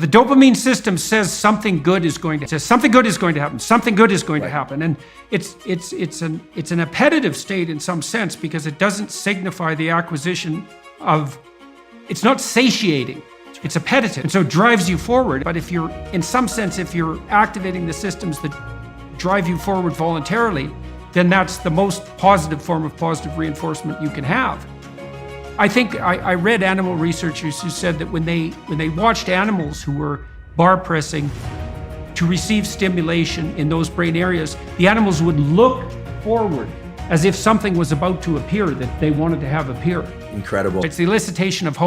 The dopamine system says something good is going to happen. Something good is going to happen, and it's an appetitive state in some sense because it doesn't signify the acquisition of. It's not satiating. It's appetitive, and so it drives you forward. But if you're, in some sense, if you're activating the systems that drive you forward voluntarily, then that's the most positive form of positive reinforcement you can have. I think I read animal researchers who said that when they watched animals who were bar pressing to receive stimulation in those brain areas, the animals would look forward as if something was about to appear that they wanted to have appear. Incredible. It's the elicitation of hope.